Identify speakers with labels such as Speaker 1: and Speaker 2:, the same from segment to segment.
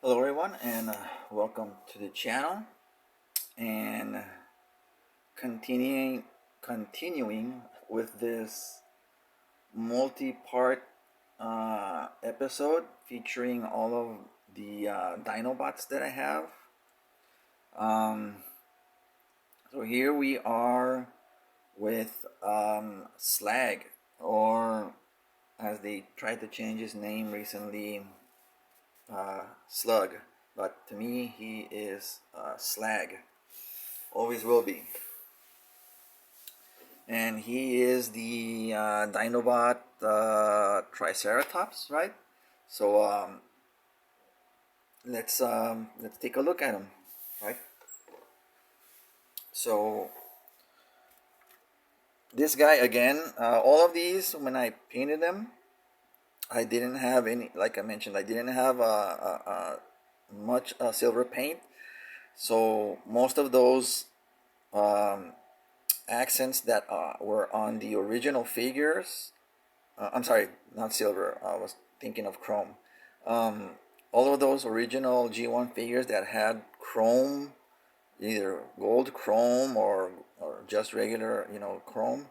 Speaker 1: Hello everyone, and welcome to the channel. And continuing with this multi-part episode featuring all of the Dinobots that I have. Um, so here we are with Slag, or as they tried to change his name recently, Slug. But to me, he is Slag. Always will be. And he is the Dinobot Triceratops, right? So let's take a look at him, right? So this guy again, all of these when I painted them, I didn't have any. Like I mentioned, I didn't have much silver paint, so most of those um, accents that were on the original figures. I'm sorry, not silver. I was thinking of chrome. Um, all of those original G1 figures that had chrome, either gold chrome or just regular, chrome.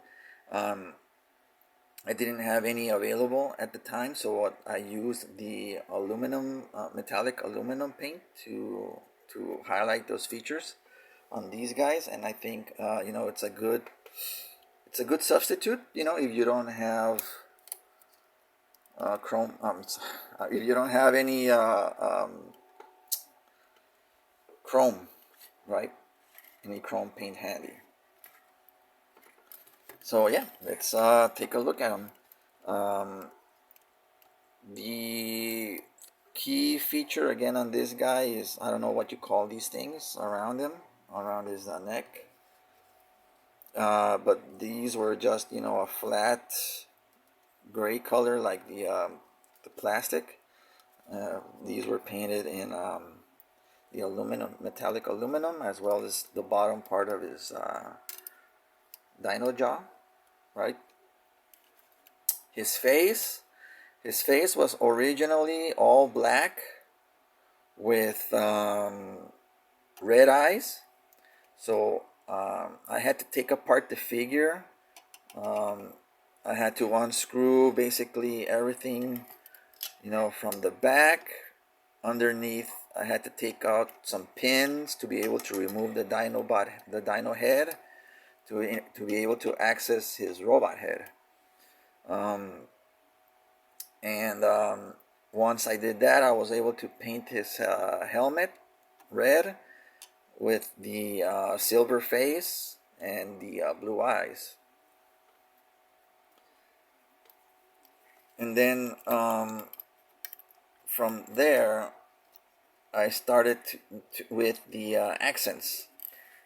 Speaker 1: Um, I didn't have any available at the time, so what I used the aluminum, metallic aluminum paint to highlight those features on these guys, and I think it's a good substitute. If you don't have chrome, if you don't have any chrome, right? Any chrome paint handy. So yeah, let's take a look at them. The key feature again on this guy is, I don't know what you call these things around him, around his neck. But these were just a flat gray color like the plastic. These were painted in the aluminum, metallic aluminum, as well as the bottom part of his dino jaw, right? His face, his face was originally all black with red eyes. So I had to take apart the figure. I had to unscrew basically everything, from the back. Underneath, I had to take out some pins to be able to remove the dino head, to be able to access his robot head. And once I did that, I was able to paint his helmet red with the silver face and the blue eyes. And then from there, I started with the accents.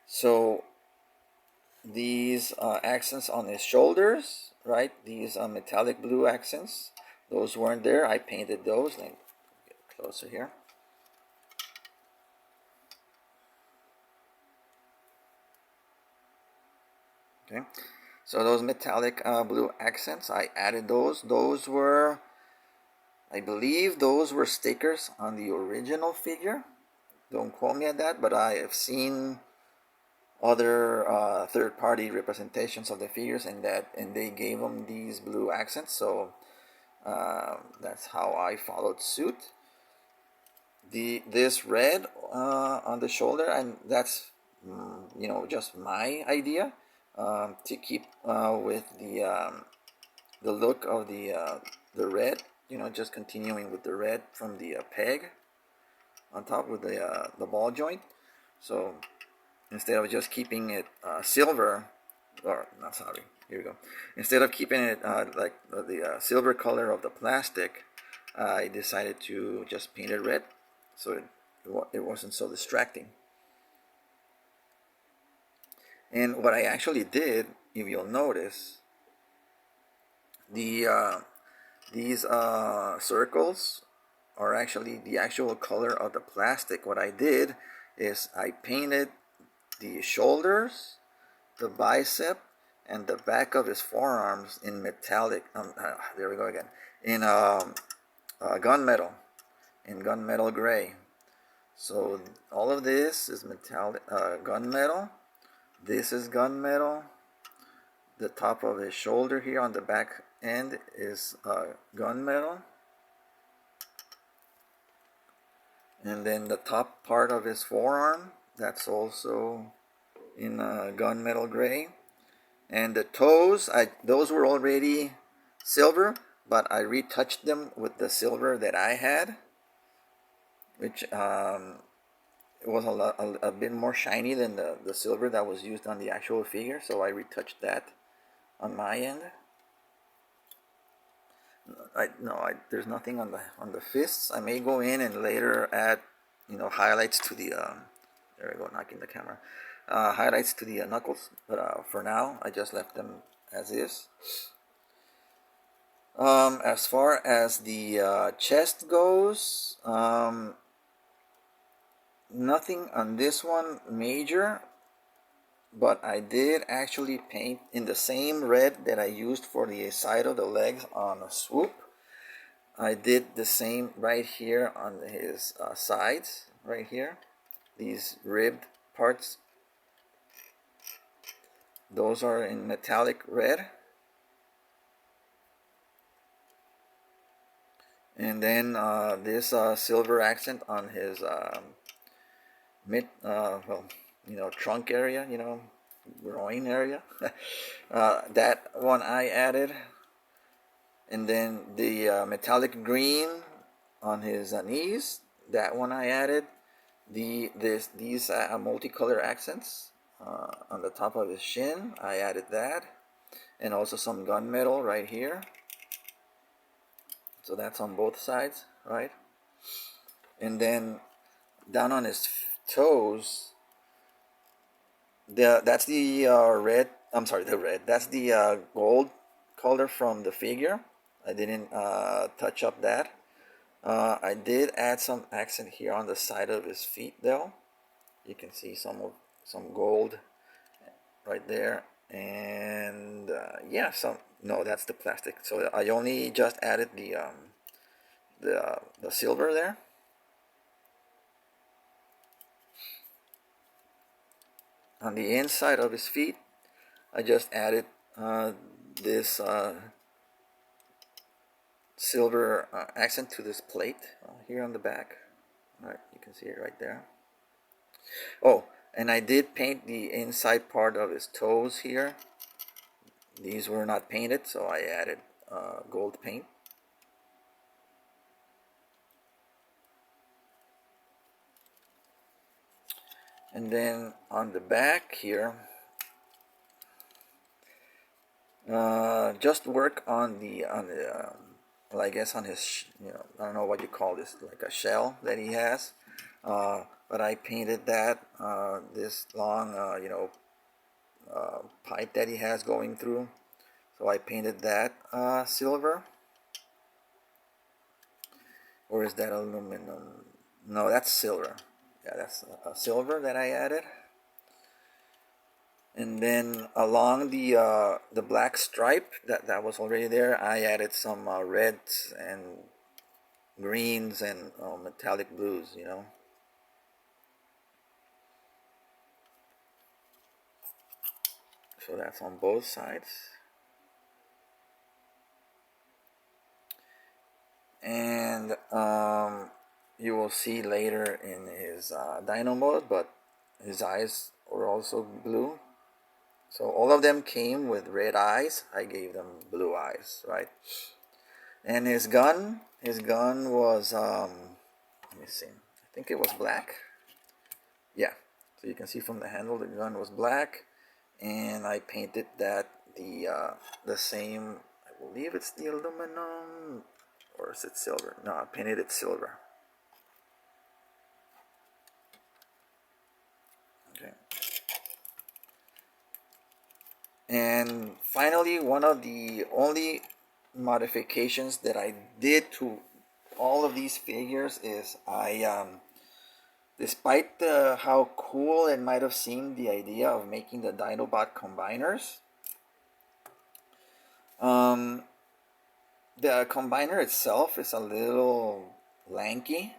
Speaker 1: So these accents on his shoulders, right? These metallic blue accents, those weren't there. I painted those. Let me get closer here. Okay, so those metallic blue accents, I added those. Those were, I believe, those were stickers on the original figure. Don't quote me at that, but I have seen other third-party representations of the figures, and they gave them these blue accents. So that's how I followed suit. This red on the shoulder, and that's just my idea, to keep with the look of the red. Just continuing with the red from the peg on top with the ball joint. So instead of just keeping it silver, or not, sorry, here we go. Instead of keeping it like the silver color of the plastic, I decided to just paint it red, so it wasn't so distracting. And what I actually did, if you'll notice, these circles are actually the actual color of the plastic. What I did is I painted the shoulders, the bicep, and the back of his forearms in metallic. There we go again. In gunmetal gray. So all of this is metallic, gunmetal. This is gunmetal. The top of his shoulder here on the back end is gunmetal. And then the top part of his forearm, that's also in gunmetal gray. And the toes, those were already silver, but I retouched them with the silver that I had, which it was a bit more shiny than the silver that was used on the actual figure, so I retouched that on my end. There's nothing on the fists. I may go in and later add, highlights to the. There we go, knocking the camera. Highlights to the knuckles, but for now I just left them as is. As far as the chest goes, nothing on this one major, but I did actually paint in the same red that I used for the side of the legs on a swoop. I did the same right here on his sides, right here, these ribbed parts. Those are in metallic red. And then this silver accent on his trunk area, groin area. That one I added. And then the metallic green on his knees, that one I added. These multicolor accents on the top of his shin, I added that. And also some gunmetal right here. So that's on both sides, right? And then down on his toes, that's the red. I'm sorry, the red. That's the gold color from the figure. I didn't touch up that. I did add some accent here on the side of his feet, though. You can see some gold right there, and no, that's the plastic. So I only just added the silver there. On the inside of his feet, I just added this silver accent to this plate here on the back. All right, you can see it right there. Oh, and I did paint the inside part of his toes here. These were not painted, so I added gold paint. And then on the back here, just work on the well, I guess on his, I don't know what you call this, like a shell that he has. But I painted that, this long, pipe that he has going through. So I painted that silver. Or is that aluminum? No, that's silver. Yeah, that's silver that I added. And then along the black stripe that was already there, I added some reds and greens and metallic blues, So that's on both sides. And you will see later in his Dyno Mode, but his eyes were also blue. So all of them came with red eyes. I gave them blue eyes, right? And his gun was, let me see, I think it was black. Yeah, so you can see from the handle the gun was black, and I painted that the same, I believe it's the aluminum, or is it silver? No, I painted it silver. Okay. And finally, one of the only modifications that I did to all of these figures is despite how cool it might have seemed, the idea of making the Dinobot Combiners, the combiner itself is a little lanky,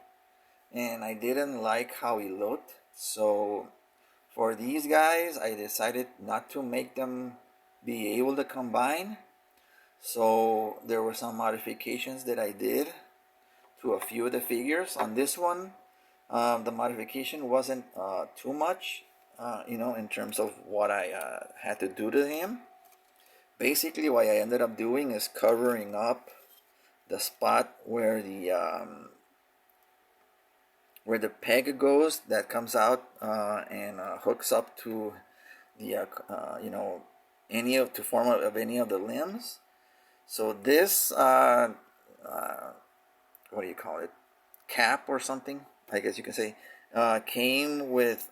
Speaker 1: and I didn't like how he looked. So for these guys, I decided not to make them be able to combine. So there were some modifications that I did to a few of the figures. On this one, the modification wasn't too much, in terms of what I had to do to him. Basically, what I ended up doing is covering up the spot where the peg goes that comes out and hooks up to the to form of any of the limbs. So this what do you call it, cap or something, I guess you can say, came with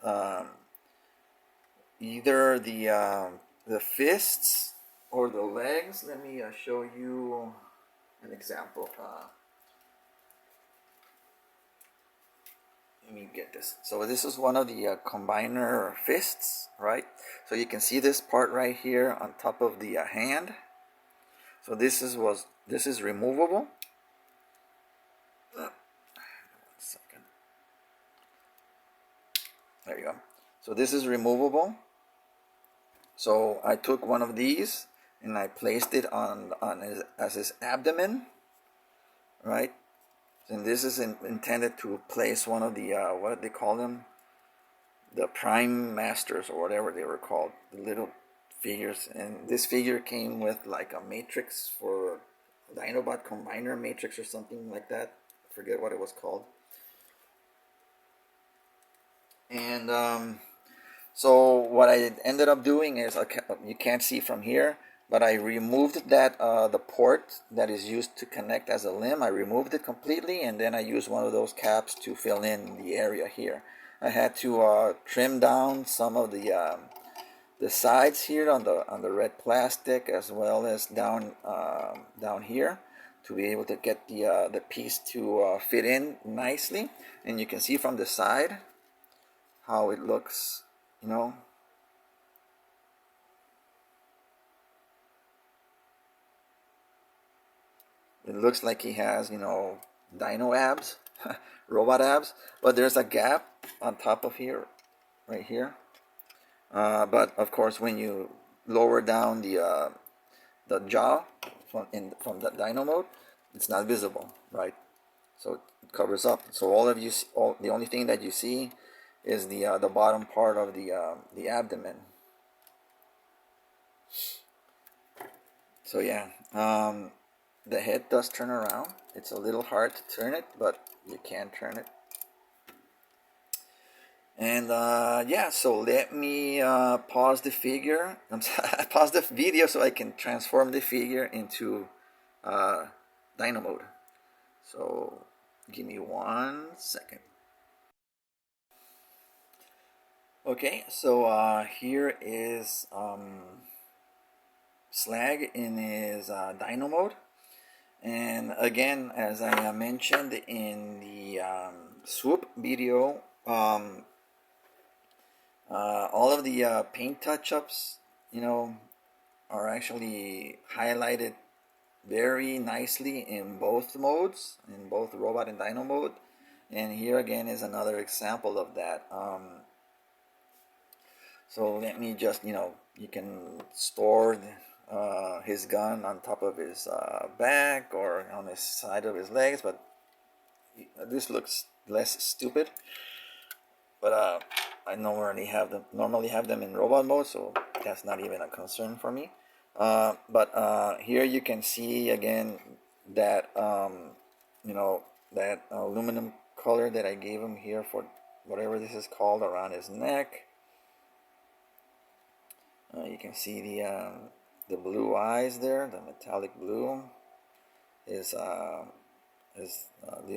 Speaker 1: either the fists or the legs. Let me show you an example. Let me get this. So this is one of the combiner fists, right? So you can see this part right here on top of the hand. So this is removable. One second. There you go. So this is removable. So I took one of these and I placed it on his abdomen, right? And this is intended to place one of the what they call them, the Prime Masters or whatever they were called, the little figures. And this figure came with like a matrix for Dinobot Combiner matrix or something like that. I forget what it was called. And so what I ended up doing is, you can't see from here, but I removed that the port that is used to connect as a limb. I removed it completely, and then I used one of those caps to fill in the area here. I had to trim down some of the sides here on the red plastic, as well as down here, to be able to get the piece to fit in nicely. And you can see from the side how it looks, It looks like he has, dino abs, robot abs, but there's a gap on top of here, right here. But of course, when you lower down the jaw from the Dyno Mode, it's not visible, right? So it covers up. So the only thing that you see is the bottom part of the abdomen. So yeah, the head does turn around. It's a little hard to turn it, but you can turn it. And yeah, so let me pause the figure. Pause the video so I can transform the figure into Dyno Mode. So give me 1 second. Okay, so here is Slag in his Dyno Mode. And again, as I mentioned in the swoop video, all of the paint touch-ups, are actually highlighted very nicely in both modes, in both robot and Dyno Mode. And here again is another example of that. So let me just, you can store his gun on top of his back or on the side of his legs, but this looks less stupid. But I normally have them in robot mode, so that's not even a concern for me. But here you can see again that that aluminum color that I gave him here for whatever this is called around his neck. You can see the blue eyes there, the metallic blue is the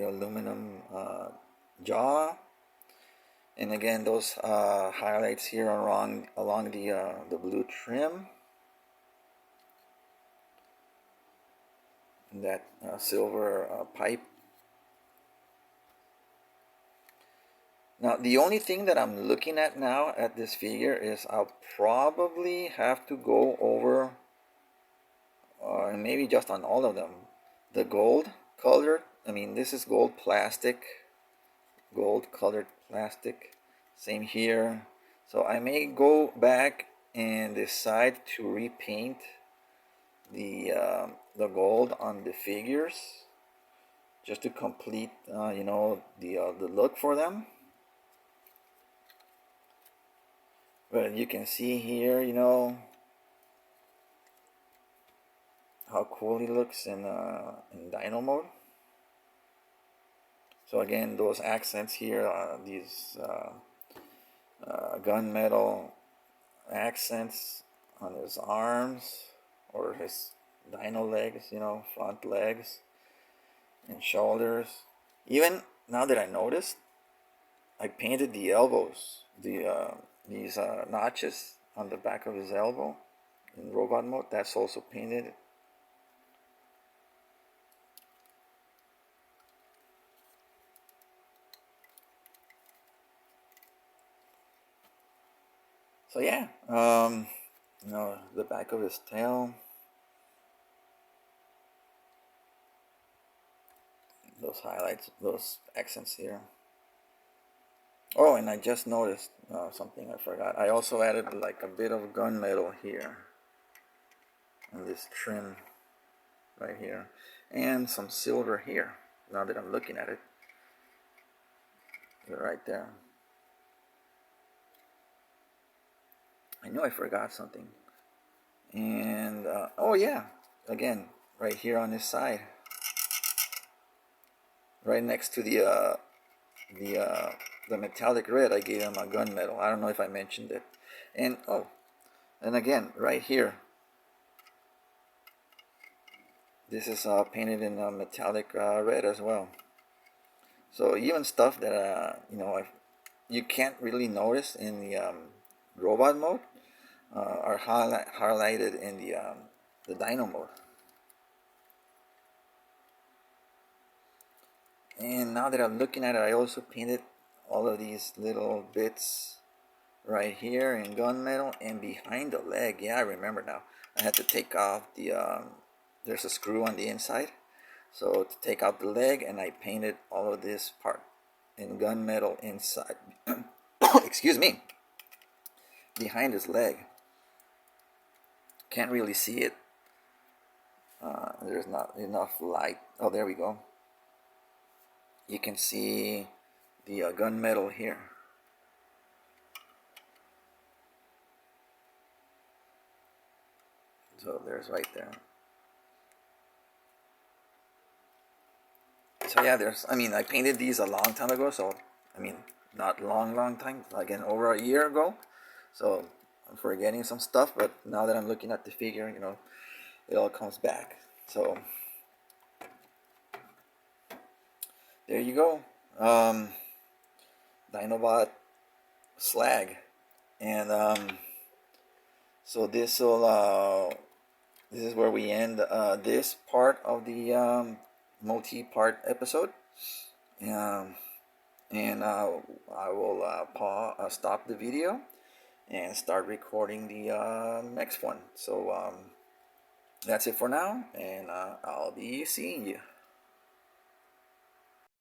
Speaker 1: aluminum jaw. And again, those highlights here along the blue trim, and that silver pipe. Now, the only thing that I'm looking at now at this figure is I'll probably have to go over, and maybe just on all of them, the gold color. I mean, this is gold plastic. gold colored plastic. Same here. So I may go back and decide to repaint the gold on the figures just to complete you know, the look for them. But you can see here, you know, how cool he looks in Dyno Mode. So again, those accents here, these gunmetal accents on his arms or his dino legs, you know, front legs and shoulders. Even now that I noticed, I painted the elbows, these notches on the back of his elbow in robot mode. That's also painted. So yeah, you know, the back of his tail, those highlights, those accents here. Oh, and I just noticed something I forgot. I also added like a bit of gunmetal here on this trim right here, and some silver here. Now that I'm looking at it, right there. I know I forgot something. And oh yeah, again, right here on this side, right next to the metallic red, I gave him a gunmetal. I don't know if I mentioned it. And oh, and again, right here, this is painted in metallic red as well. So even stuff that you know, you can't really notice in the robot mode are highlighted in the Dyno mode. And now that I'm looking at it, I also painted all of these little bits right here in gunmetal and behind the leg. Yeah, I remember now. I had to take off the there's a screw on the inside, so to take out the leg, and I painted all of this part in gunmetal inside. Excuse me. Behind his leg. Can't really see it. There's not enough light. Oh, there we go. You can see the gunmetal here. So there's right there. So yeah, I mean, I painted these a long time ago, so I mean, not long time, again, over a year ago. So I'm forgetting some stuff, but now that I'm looking at the figure, you know, it all comes back. So there you go. Dinobot Slag. And so this is where we end this part of the multi-part episode. And I will stop the video and start recording the next one. So that's it for now, and I'll be seeing you.